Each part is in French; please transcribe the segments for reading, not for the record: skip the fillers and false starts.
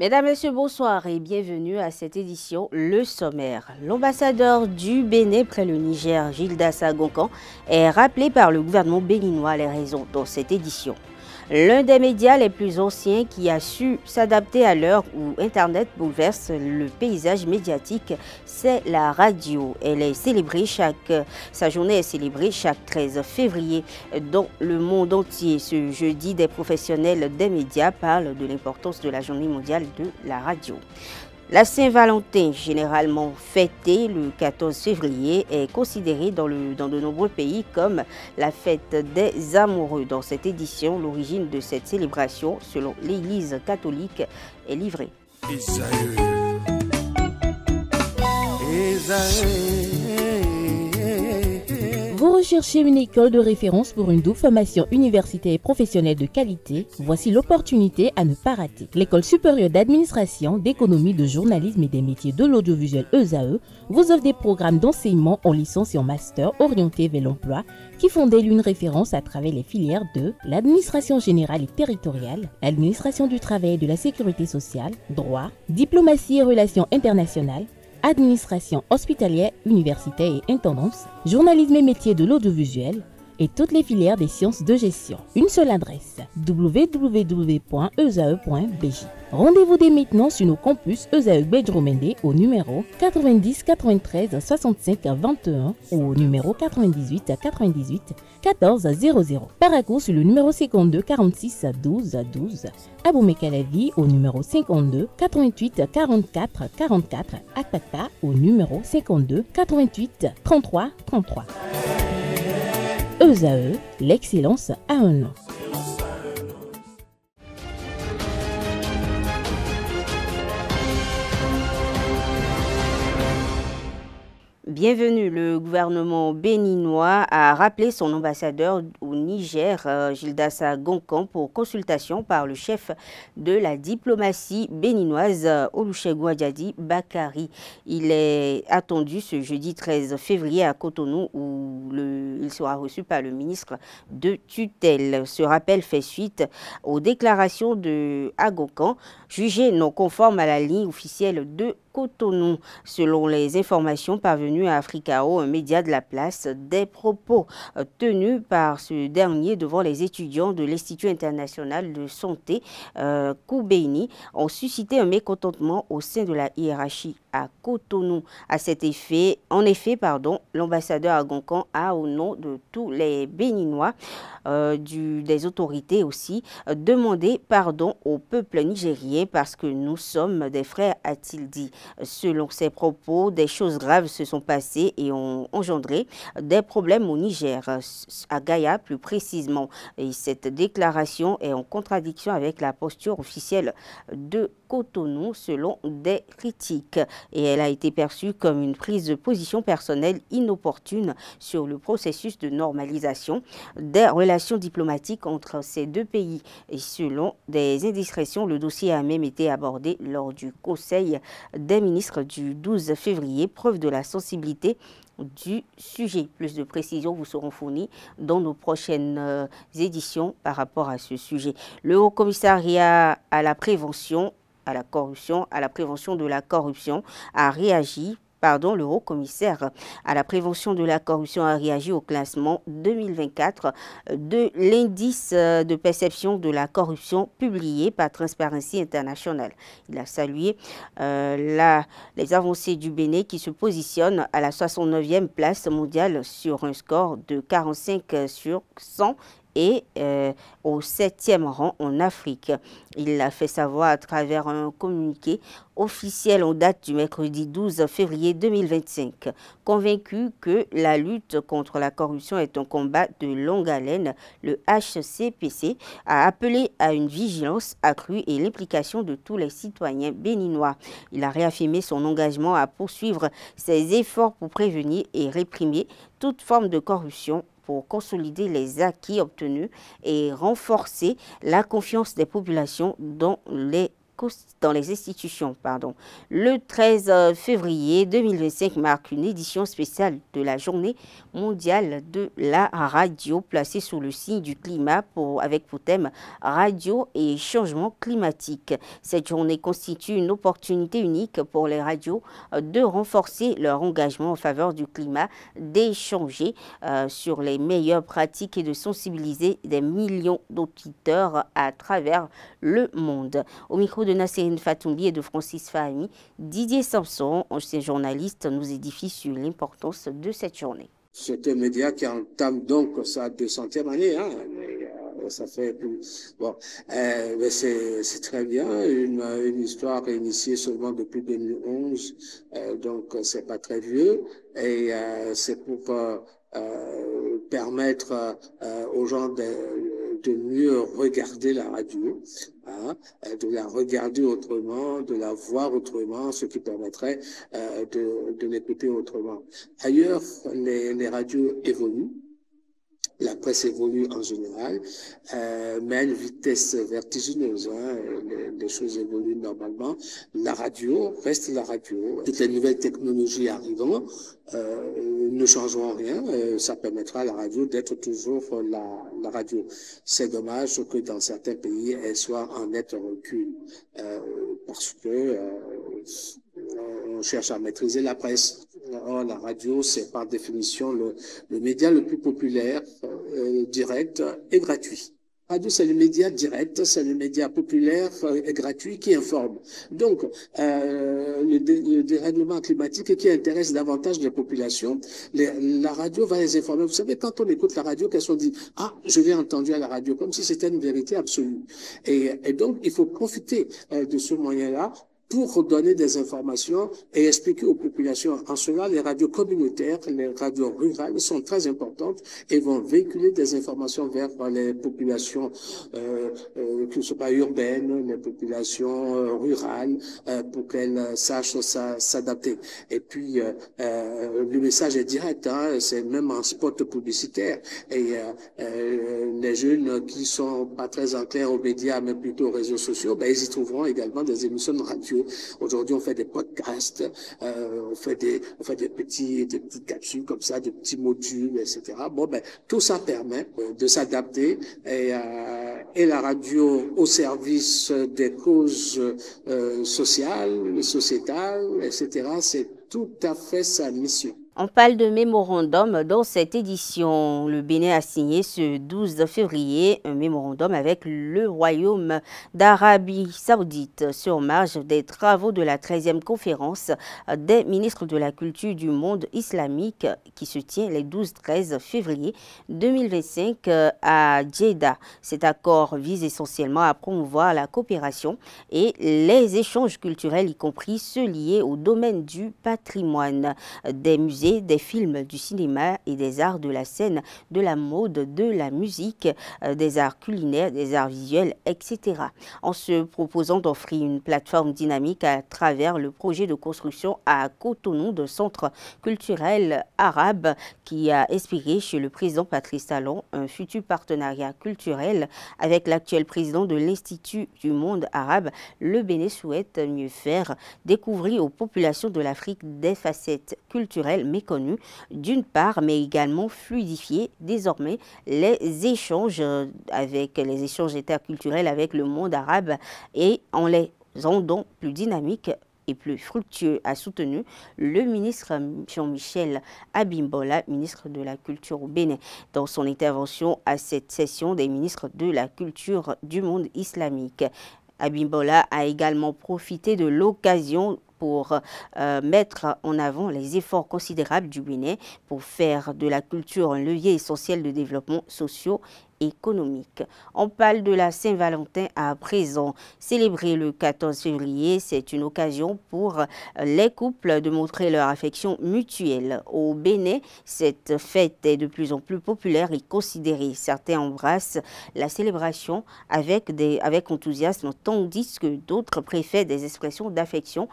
Mesdames, Messieurs, bonsoir et bienvenue à cette édition Le Sommaire. L'ambassadeur du Bénin près le Niger, Gildas Agoncan, est rappelé par le gouvernement béninois les raisons dans cette édition. L'un des médias les plus anciens qui a su s'adapter à l'heure où Internet bouleverse le paysage médiatique, c'est la radio. Sa journée est célébrée chaque 13 février dans le monde entier. Ce jeudi, des professionnels des médias parlent de l'importance de la journée mondiale de la radio. La Saint-Valentin, généralement fêtée le 14 février, est considérée dans de nombreux pays comme la fête des amoureux. Dans cette édition, l'origine de cette célébration, selon l'Église catholique, est livrée. Vous recherchez une école de référence pour une double formation universitaire et professionnelle de qualité? Voici l'opportunité à ne pas rater. L'École supérieure d'administration, d'économie, de journalisme et des métiers de l'audiovisuel ESAE vous offre des programmes d'enseignement en licence et en master orientés vers l'emploi qui font d'elle une référence à travers les filières de l'administration générale et territoriale, l'administration du travail et de la sécurité sociale, droit, diplomatie et relations internationales, administration hospitalière, universitaire et intendance, journalisme et métiers de l'audiovisuel et toutes les filières des sciences de gestion. Une seule adresse, www.esae.bj. Rendez-vous dès maintenant sur nos campus ESAE Bedjromende au numéro 90 93 65 21 ou au numéro 98 98 14 00. Paracourt sur le numéro 52 46 12 12. Aboumé-Calavi au numéro 52 88 44 44. Akpakpa au numéro 52 88 33 33. ESAE, l'excellence a un nom. Bienvenue. Le gouvernement béninois a rappelé son ambassadeur au Niger, Gildas Agoncan, pour consultation par le chef de la diplomatie béninoise, Olusegun Adjadi Bakari. Il est attendu ce jeudi 13 février à Cotonou où il sera reçu par le ministre de tutelle. Ce rappel fait suite aux déclarations de Agoncan, jugées non conformes à la ligne officielle de Cotonou. Selon les informations parvenues à Africao, un média de la place, des propos tenus par ce dernier devant les étudiants de l'Institut international de santé Koubéni ont suscité un mécontentement au sein de la hiérarchie à Cotonou. À cet effet, l'ambassadeur Agoncan a, au nom de tous les Béninois, des autorités aussi, demandé pardon au peuple nigérien parce que nous sommes des frères, a-t-il dit. Selon ses propos, des choses graves se sont passées et ont engendré des problèmes au Niger, à Gaïa plus précisément. Et cette déclaration est en contradiction avec la posture officielle de Cotonou selon des critiques. Et elle a été perçue comme une prise de position personnelle inopportune sur le processus de normalisation des relations diplomatiques entre ces deux pays. Et selon des indiscrétions, le dossier a même été abordé lors du Conseil des ministres du 12 février, preuve de la sensibilité du sujet. Plus de précisions vous seront fournies dans nos prochaines éditions par rapport à ce sujet. Le Haut Commissariat à la prévention de la corruption a réagi. Le Haut Commissaire à la prévention de la corruption a réagi au classement 2024 de l'indice de perception de la corruption publié par Transparency International. Il a salué les avancées du Bénin qui se positionne à la 69e place mondiale sur un score de 45 sur 100 et au 7e rang en Afrique. Il l'a fait savoir à travers un communiqué officiel en date du mercredi 12 février 2025. Convaincu que la lutte contre la corruption est un combat de longue haleine, le HCPC a appelé à une vigilance accrue et l'implication de tous les citoyens béninois. Il a réaffirmé son engagement à poursuivre ses efforts pour prévenir et réprimer toute forme de corruption, pour consolider les acquis obtenus et renforcer la confiance des populations dans les dans les institutions. Le 13 février 2025 marque une édition spéciale de la Journée mondiale de la radio placée sous le signe du climat avec pour thème radio et changement climatique. Cette journée constitue une opportunité unique pour les radios de renforcer leur engagement en faveur du climat, d'échanger sur les meilleures pratiques et de sensibiliser des millions d'auditeurs à travers le monde. Au micro de Nasserine Fatoumbi et de Francis Fahmi, Didier Samson, ancien journaliste, nous édifie sur l'importance de cette journée. C'est un média qui entame donc sa 200e année, ça fait bon, mais c'est très bien, une histoire initiée seulement depuis 2011, donc c'est pas très vieux, et c'est pour permettre aux gens de mieux regarder la radio, de la regarder autrement, de la voir autrement, ce qui permettrait de l'écouter autrement. Ailleurs, les radios évoluent. La presse évolue en général, mais à une vitesse vertigineuse. Les choses évoluent normalement. La radio reste la radio. Toutes les nouvelles technologies arrivant ne changeront rien. Ça permettra à la radio d'être toujours la radio. C'est dommage que dans certains pays, elle soit en net recul parce que on cherche à maîtriser la presse. Or, la radio, c'est par définition le média le plus populaire, direct et gratuit. La radio, c'est le média direct, c'est le média populaire et gratuit qui informe. Donc, le dérèglement climatique qui intéresse davantage les populations, la radio va les informer. Vous savez, quand on écoute la radio, qu'est-ce qu'on dit? Ah, je l'ai entendu à la radio, comme si c'était une vérité absolue. Et donc, il faut profiter de ce moyen-là pour donner des informations et expliquer aux populations. En cela, les radios communautaires, les radios rurales sont très importantes et vont véhiculer des informations vers les populations qui ne sont pas urbaines, les populations rurales, pour qu'elles sachent s'adapter. Et puis, le message est direct, c'est même en spot publicitaire. Et les jeunes qui sont pas très enclins aux médias, mais plutôt aux réseaux sociaux, ils y trouveront également des émissions de radio. Aujourd'hui, on fait des podcasts, on fait des petites capsules comme ça, des petits modules, etc. Tout ça permet de s'adapter et la radio au service des causes sociales, sociétales, etc. C'est tout à fait sa mission. On parle de mémorandum dans cette édition. Le Bénin a signé ce 12 février un mémorandum avec le Royaume d'Arabie Saoudite sur marge des travaux de la 13e conférence des ministres de la culture du monde islamique qui se tient les 12-13 février 2025 à Jeddah. Cet accord vise essentiellement à promouvoir la coopération et les échanges culturels, y compris ceux liés au domaine du patrimoine, des musées, des films, du cinéma et des arts de la scène, de la mode, de la musique, des arts culinaires, des arts visuels, etc. En se proposant d'offrir une plateforme dynamique à travers le projet de construction à Cotonou d'un centre culturel arabe qui a inspiré chez le président Patrice Talon un futur partenariat culturel avec l'actuel président de l'Institut du monde arabe. Le Bénin souhaite mieux faire découvrir aux populations de l'Afrique des facettes culturelles méconnues d'une part, mais également fluidifier désormais les échanges interculturels avec le monde arabe et en les rendant plus dynamiques et plus fructueux, a soutenu le ministre Jean-Michel Abimbola, ministre de la Culture au Bénin, dans son intervention à cette session des ministres de la Culture du monde islamique. Abimbola a également profité de l'occasion pour mettre en avant les efforts considérables du Bénin pour faire de la culture un levier essentiel de développement socio-économique. On parle de la Saint-Valentin à présent. Célébrer le 14 février, c'est une occasion pour les couples de montrer leur affection mutuelle. Au Bénin, cette fête est de plus en plus populaire et considérée. Certains embrassent la célébration avec enthousiasme, tandis que d'autres préfèrent des expressions d'affection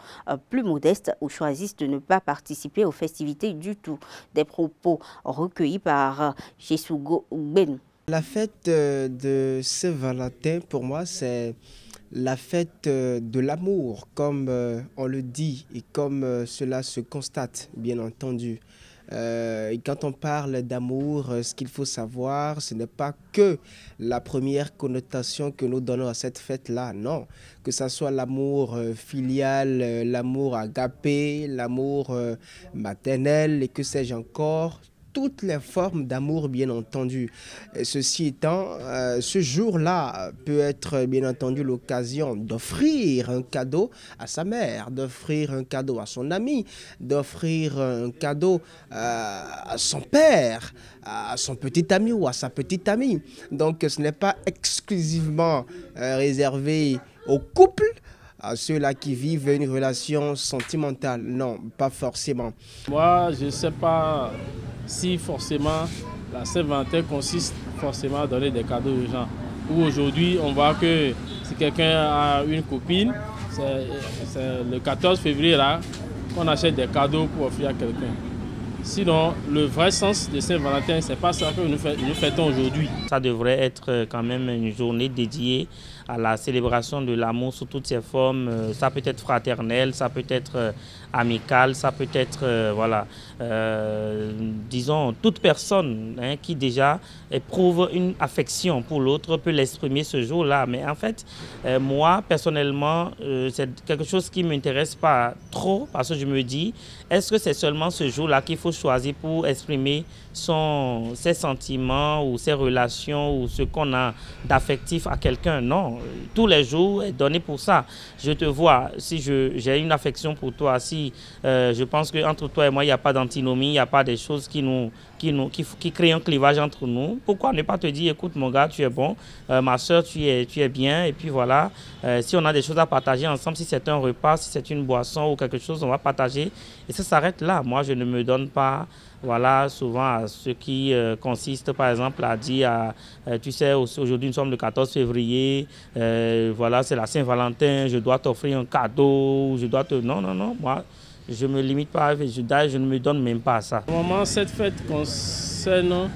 plus modestes ou choisissent de ne pas participer aux festivités du tout. Des propos recueillis par Jesougo Ben. La fête de Saint-Valentin, pour moi, c'est la fête de l'amour, comme on le dit et comme cela se constate, bien entendu. Et quand on parle d'amour, ce qu'il faut savoir, ce n'est pas que la première connotation que nous donnons à cette fête-là, non. Que ce soit l'amour filial, l'amour agapé, l'amour maternel et que sais-je encore, toutes les formes d'amour, bien entendu. Et ceci étant, ce jour-là peut être, bien entendu, l'occasion d'offrir un cadeau à sa mère, d'offrir un cadeau à son ami, d'offrir un cadeau à son père, à son petit ami ou à sa petite amie. Donc, ce n'est pas exclusivement réservé au couple, à ceux-là qui vivent une relation sentimentale. Non, pas forcément. Moi, je ne sais pas si forcément la Saint-Valentin consiste forcément à donner des cadeaux aux gens. Ou aujourd'hui, on voit que si quelqu'un a une copine, c'est le 14 février là qu'on achète des cadeaux pour offrir à quelqu'un. Sinon, le vrai sens de Saint-Valentin, ce n'est pas ça que nous fêtons aujourd'hui. Ça devrait être quand même une journée dédiée à la célébration de l'amour sous toutes ses formes. Ça peut être fraternel, ça peut être amical, ça peut être, voilà, disons, toute personne qui déjà éprouve une affection pour l'autre peut l'exprimer ce jour-là. Mais en fait, moi, personnellement, c'est quelque chose qui ne m'intéresse pas trop parce que je me dis, est-ce que c'est seulement ce jour-là qu'il faut choisir pour exprimer ses sentiments ou ses relations ou ce qu'on a d'affectif à quelqu'un? Non, tous les jours est donné pour ça. Je te vois, si j'ai une affection pour toi, si je pense qu'entre toi et moi, il n'y a pas d'antinomie, il n'y a pas des choses qui créent un clivage entre nous. Pourquoi ne pas te dire, écoute mon gars, tu es bon, ma soeur, tu es bien, et puis voilà, si on a des choses à partager ensemble, si c'est un repas, si c'est une boisson ou quelque chose, on va partager, et ça s'arrête là. Moi, je ne me donne pas, voilà, souvent à ce qui consiste, par exemple, à dire, tu sais, aujourd'hui nous sommes le 14 février, voilà, c'est la Saint-Valentin, je dois t'offrir un cadeau, je dois te... Non, non, non, moi, je ne me limite pas, je ne me donne même pas à ça. Normalement, cette fête concerne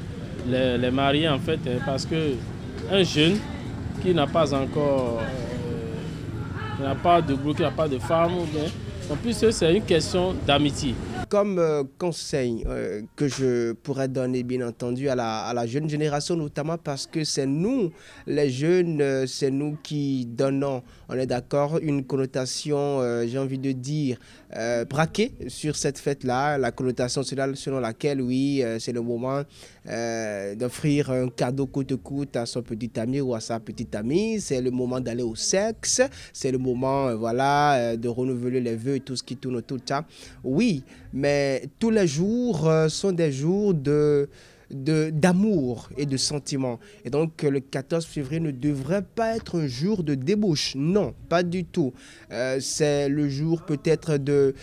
les mariés, en fait, parce qu'un jeune qui n'a pas encore, qui n'a pas de boulot, qui n'a pas de femme, en plus, c'est une question d'amitié. Comme conseil que je pourrais donner, bien entendu, à la jeune génération, notamment parce que c'est nous, les jeunes, c'est nous qui donnons, on est d'accord, une connotation, j'ai envie de dire, braquée sur cette fête-là, la connotation selon laquelle, oui, c'est le moment d'offrir un cadeau coûte-que-coûte à son petit ami ou à sa petite amie, c'est le moment d'aller au sexe, c'est le moment, voilà, de renouveler les vœux et tout ce qui tourne autour de ça. Oui, mais tous les jours sont des jours d'amour et de sentiments. Et donc, le 14 février ne devrait pas être un jour de débauche. Non, pas du tout. C'est le jour peut-être de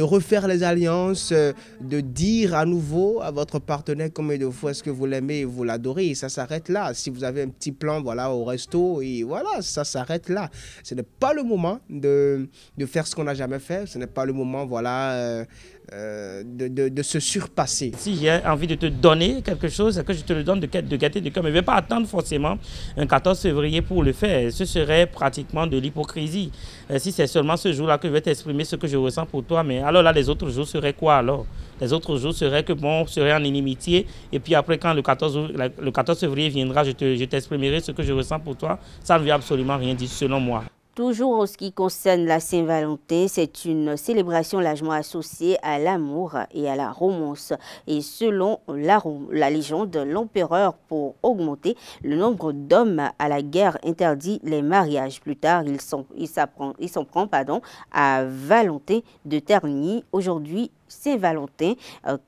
refaire les alliances, de dire à nouveau à votre partenaire combien de fois est-ce que vous l'aimez et vous l'adorez. Et ça s'arrête là. Si vous avez un petit plan, voilà, au resto, et voilà, ça s'arrête là. Ce n'est pas le moment de faire ce qu'on n'a jamais fait. Ce n'est pas le moment, voilà, de se surpasser. Si j'ai envie de te donner quelque chose, c'est que je te le donne de gaieté de cœur. Mais je ne vais pas attendre forcément un 14 février pour le faire. Ce serait pratiquement de l'hypocrisie. Si c'est seulement ce jour-là que je vais t'exprimer ce que je ressens pour toi, mais alors là, les autres jours seraient quoi alors? Les autres jours seraient que bon, on serait en inimitié. Et puis après, quand le 14 février viendra, je t'exprimerai ce que je ressens pour toi. Ça ne veut absolument rien dire selon moi. Toujours en ce qui concerne la Saint-Valentin, c'est une célébration largement associée à l'amour et à la romance. Et selon la légende, l'empereur, pour augmenter le nombre d'hommes à la guerre, interdit les mariages. Plus tard, il s'en prend à Valentin de Terni, aujourd'hui Saint-Valentin,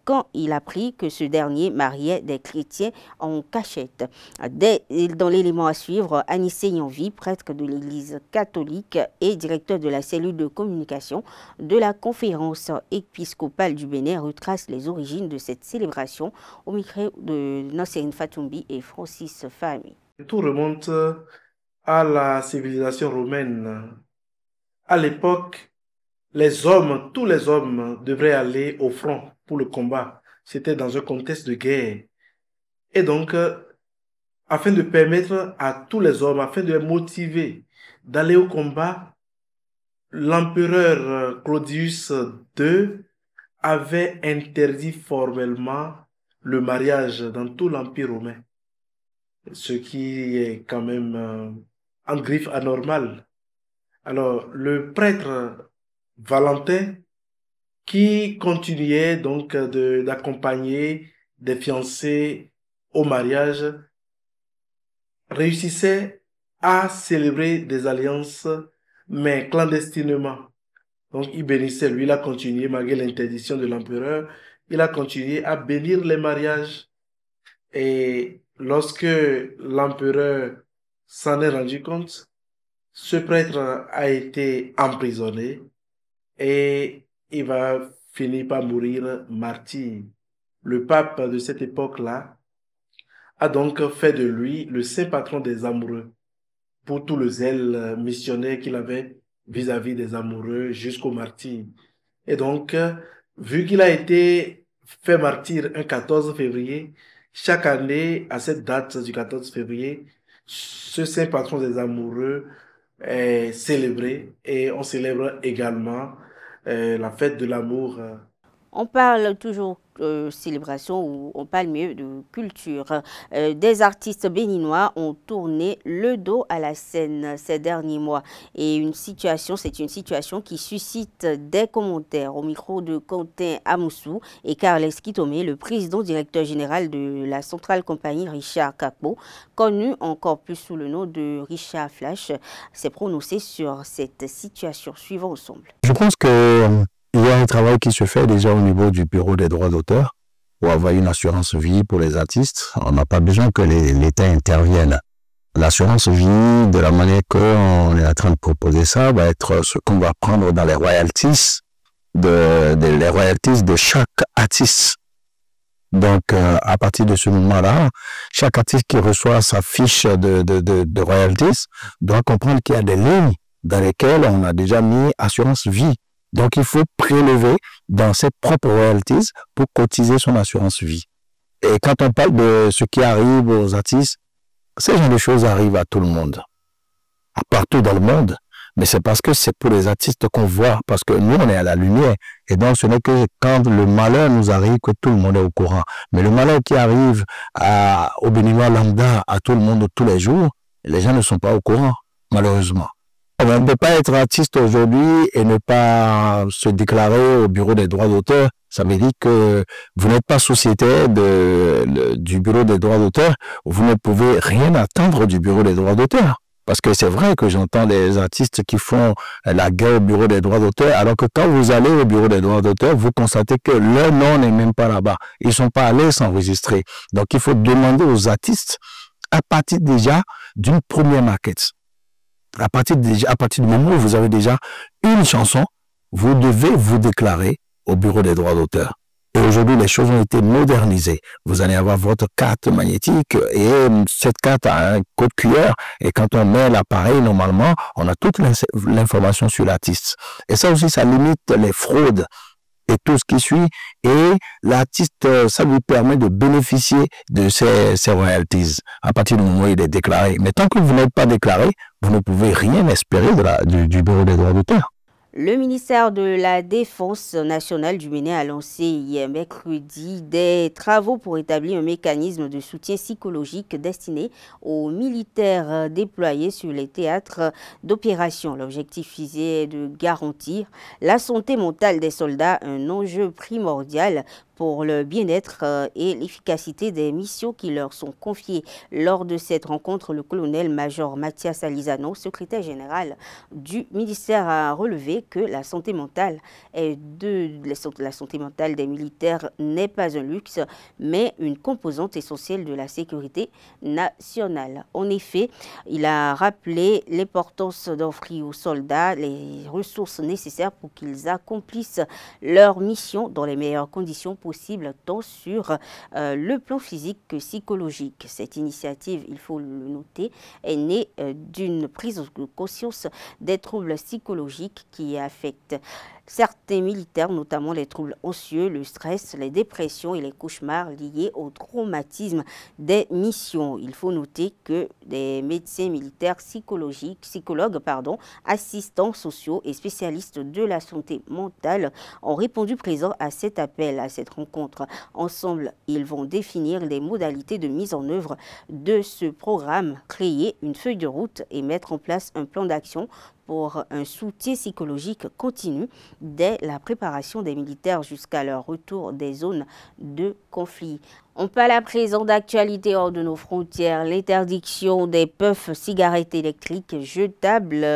quand il apprit que ce dernier mariait des chrétiens en cachette. Dans l'élément à suivre, Anissé Yanvi, prêtre de l'Église catholique et directeur de la cellule de communication de la conférence épiscopale du Bénin, retrace les origines de cette célébration au micro de Nasserine Fatoumbi et Francis Fahmy. Tout remonte à la civilisation romaine. À l'époque, tous les hommes devraient aller au front pour le combat. C'était dans un contexte de guerre. Et donc, afin de permettre à tous les hommes, afin de les motiver d'aller au combat, l'empereur Claudius II avait interdit formellement le mariage dans tout l'Empire romain, ce qui est quand même en griffe anormal. Alors, le prêtre Valentin, qui continuait donc d'accompagner des fiancés au mariage, réussissait à célébrer des alliances, mais clandestinement. Donc, il bénissait, lui, il a continué, malgré l'interdiction de l'empereur, il a continué à bénir les mariages. Et lorsque l'empereur s'en est rendu compte, ce prêtre a été emprisonné et il va finir par mourir martyr. Le pape de cette époque-là a donc fait de lui le saint patron des amoureux pour tout le zèle missionnaire qu'il avait vis-à-vis des amoureux jusqu'au martyr. Et donc, vu qu'il a été fait martyr un 14 février, chaque année, à cette date du 14 février, ce saint patron des amoureux est célébré et on célèbre également la fête de l'amour. On parle toujours célébration ou on parle mieux de culture. Des artistes béninois ont tourné le dos à la scène ces derniers mois. Et c'est une situation qui suscite des commentaires au micro de Quentin Amoussou et Carles Kitomé, le président directeur général de la centrale compagnie Richard Kakpo, connu encore plus sous le nom de Richard Flash, s'est prononcé sur cette situation. Suivons ensemble. Je pense que il y a un travail qui se fait déjà au niveau du bureau des droits d'auteur pour avoir une assurance vie pour les artistes. On n'a pas besoin que l'État intervienne. L'assurance vie, de la manière qu'on est en train de proposer ça, va être ce qu'on va prendre dans les royalties, les royalties de chaque artiste. Donc, à partir de ce moment-là, chaque artiste qui reçoit sa fiche de royalties doit comprendre qu'il y a des lignes dans lesquelles on a déjà mis assurance vie. Donc, il faut prélever dans ses propres royalties pour cotiser son assurance vie. Et quand on parle de ce qui arrive aux artistes, ces genre de choses arrivent à tout le monde, partout dans le monde. Mais c'est parce que c'est pour les artistes qu'on voit, parce que nous, on est à la lumière. Et donc, ce n'est que quand le malheur nous arrive que tout le monde est au courant. Mais le malheur qui arrive au Béninois lambda, à tout le monde tous les jours, les gens ne sont pas au courant, malheureusement. On ne peut pas être artiste aujourd'hui et ne pas se déclarer au bureau des droits d'auteur. Ça veut dire que vous n'êtes pas sociétaire du bureau des droits d'auteur. Vous ne pouvez rien attendre du bureau des droits d'auteur. Parce que c'est vrai que j'entends des artistes qui font la guerre au bureau des droits d'auteur, alors que quand vous allez au bureau des droits d'auteur, vous constatez que leur nom n'est même pas là-bas. Ils ne sont pas allés s'enregistrer. Donc il faut demander aux artistes, à partir déjà d'une première maquette, à partir du moment où vous avez déjà une chanson, vous devez vous déclarer au bureau des droits d'auteur. Et aujourd'hui, les choses ont été modernisées. Vous allez avoir votre carte magnétique et cette carte a un code QR. Et quand on met l'appareil, normalement, on a toute l'information sur l'artiste. Et ça aussi, ça limite les fraudes et tout ce qui suit. Et l'artiste, ça lui permet de bénéficier de ces royalties à partir du moment où il est déclaré. Mais tant que vous n'êtes pas déclaré, vous ne pouvez rien espérer du bureau des droits d'auteur. Le ministère de la Défense nationale du Bénin a lancé hier mercredi des travaux pour établir un mécanisme de soutien psychologique destiné aux militaires déployés sur les théâtres d'opération. L'objectif visé est de garantir la santé mentale des soldats, un enjeu primordial pour le bien-être et l'efficacité des missions qui leur sont confiées. Lors de cette rencontre, le colonel-major Mathias Alizano, secrétaire général du ministère, a relevé que la santé mentale des militaires n'est pas un luxe, mais une composante essentielle de la sécurité nationale. En effet, il a rappelé l'importance d'offrir aux soldats les ressources nécessaires pour qu'ils accomplissent leur mission dans les meilleures conditions possible, tant sur le plan physique que psychologique. Cette initiative, il faut le noter, est née d'une prise de conscience des troubles psychologiques qui affectent certains militaires, notamment les troubles anxieux, le stress, les dépressions et les cauchemars liés au traumatisme des missions. Il faut noter que des médecins militaires psychologues, assistants sociaux et spécialistes de la santé mentale ont répondu présents à cet appel, à cette rencontre. Ensemble, ils vont définir les modalités de mise en œuvre de ce programme, créer une feuille de route et mettre en place un plan d'action pour un soutien psychologique continu dès la préparation des militaires jusqu'à leur retour des zones de conflit. On parle à présent d'actualité hors de nos frontières. L'interdiction des puffs cigarettes électroniques jetables,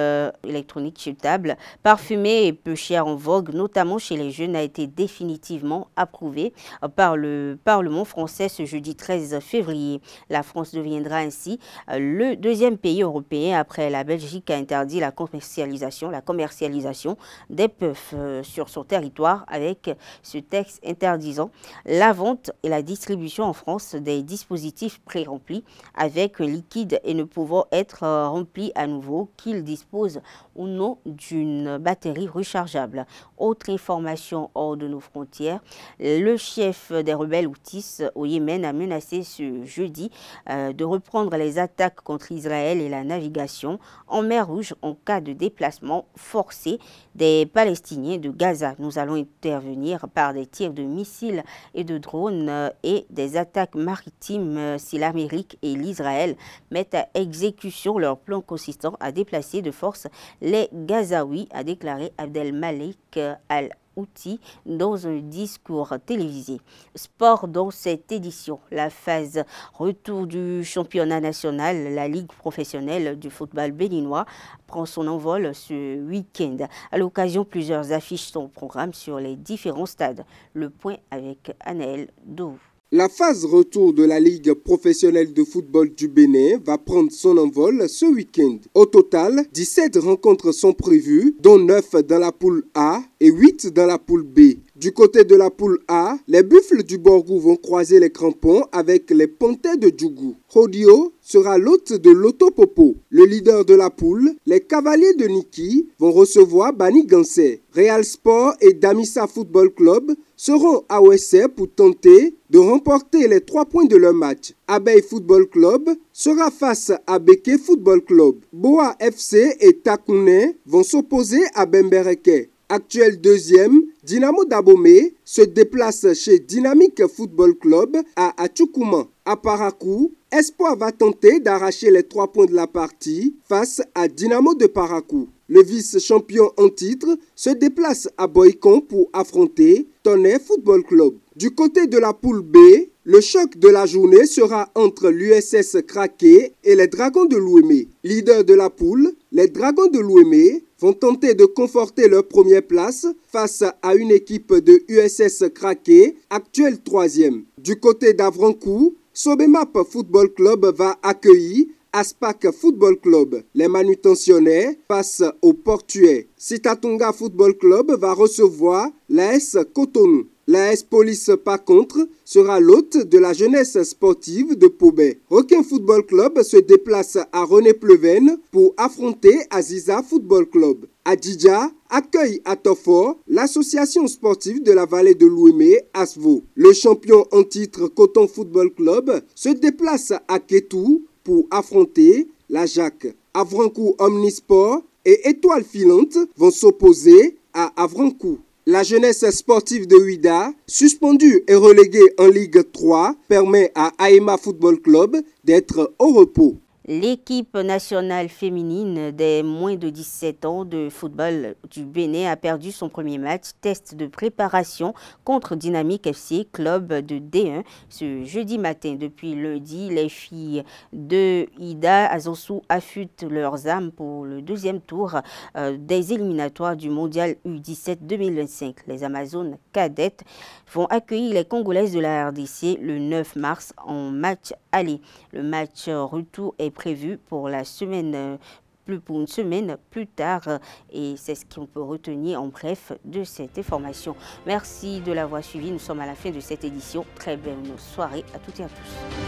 parfumées et peu chères en vogue, notamment chez les jeunes, a été définitivement approuvée par le Parlement français ce jeudi 13 février. La France deviendra ainsi le deuxième pays européen après la Belgique qui a interdit la commercialisation des puffs sur son territoire avec ce texte interdisant la vente et la distribution en France des dispositifs pré-remplis avec un liquide et ne pouvant être remplis à nouveau qu'ils disposent ou non d'une batterie rechargeable. Autre information hors de nos frontières, le chef des rebelles Houthis au Yémen a menacé ce jeudi de reprendre les attaques contre Israël et la navigation en mer Rouge en cas de déplacement forcé des Palestiniens de Gaza. Nous allons intervenir par des tirs de missiles et de drones et des attaques maritimes si l'Amérique et l'Israël mettent à exécution leur plan consistant à déplacer de force les Gazaouis, a déclaré Abdelmalek Al-Houthi dans un discours télévisé. Sport dans cette édition, la phase retour du championnat national, la Ligue professionnelle du football béninois prend son envol ce week-end. À l'occasion, plusieurs affiches sont au programme sur les différents stades. Le point avec Anaël Dou. La phase retour de la Ligue professionnelle de football du Bénin va prendre son envol ce week-end. Au total, 17 rencontres sont prévues, dont 9 dans la poule A et 8 dans la poule B. Du côté de la poule A, les Buffles du Borgou vont croiser les crampons avec les Panthères de Djougou. Rodio sera l'hôte de l'Autopopo. Le leader de la poule, les Cavaliers de Niki, vont recevoir Bani Gansé. Real Sport et Damissa Football Club seront à Ouessé pour tenter de remporter les 3 points de leur match. Abeille Football Club sera face à Beke Football Club. Boa FC et Takouné vont s'opposer à Bembereke. Actuel deuxième, Dynamo d'Abomey se déplace chez Dynamique Football Club à Atchoukouma. À Parakou, Espoir va tenter d'arracher les 3 points de la partie face à Dynamo de Parakou. Le vice-champion en titre se déplace à Boycon pour affronter Tonnerre Football Club. Du côté de la poule B, le choc de la journée sera entre l'USS Kraké et les Dragons de Louémé. Leader de la poule, les Dragons de Louémé vont tenter de conforter leur première place face à une équipe de USS Kraké, actuelle 3e. Du côté d'Avrancou, Sobemap Football Club va accueillir Aspac Football Club. Les manutentionnaires passent au portuaire. Sitatunga Football Club va recevoir l'AS Cotonou. L'AS Police, par contre, sera l'hôte de la jeunesse sportive de Pobé. Requin Football Club se déplace à René-Pleven pour affronter Aziza Football Club. Adidja accueille à Tofor l'association sportive de la vallée de Louémé, ASVO. Le champion en titre Coton Football Club se déplace à Kétou pour affronter la Jacques. Avrancou Omnisport et Étoile Filante vont s'opposer à Avrancou. La jeunesse sportive de Ouida, suspendue et reléguée en Ligue 3, permet à Aïma Football Club d'être au repos. L'équipe nationale féminine des moins de 17 ans de football du Bénin a perdu son premier match test de préparation contre Dynamique FC, club de D1, ce jeudi matin. Depuis lundi, les filles de Ida Azonsou affûtent leurs armes pour le deuxième tour des éliminatoires du mondial U17 2025. Les Amazones cadettes vont accueillir les Congolaises de la RDC le 9 mars en match aller. Le match retour est prévu pour une semaine plus tard et c'est ce qu'on peut retenir en bref de cette information. Merci de l'avoir suivi. Nous sommes à la fin de cette édition. Très belle soirée à toutes et à tous.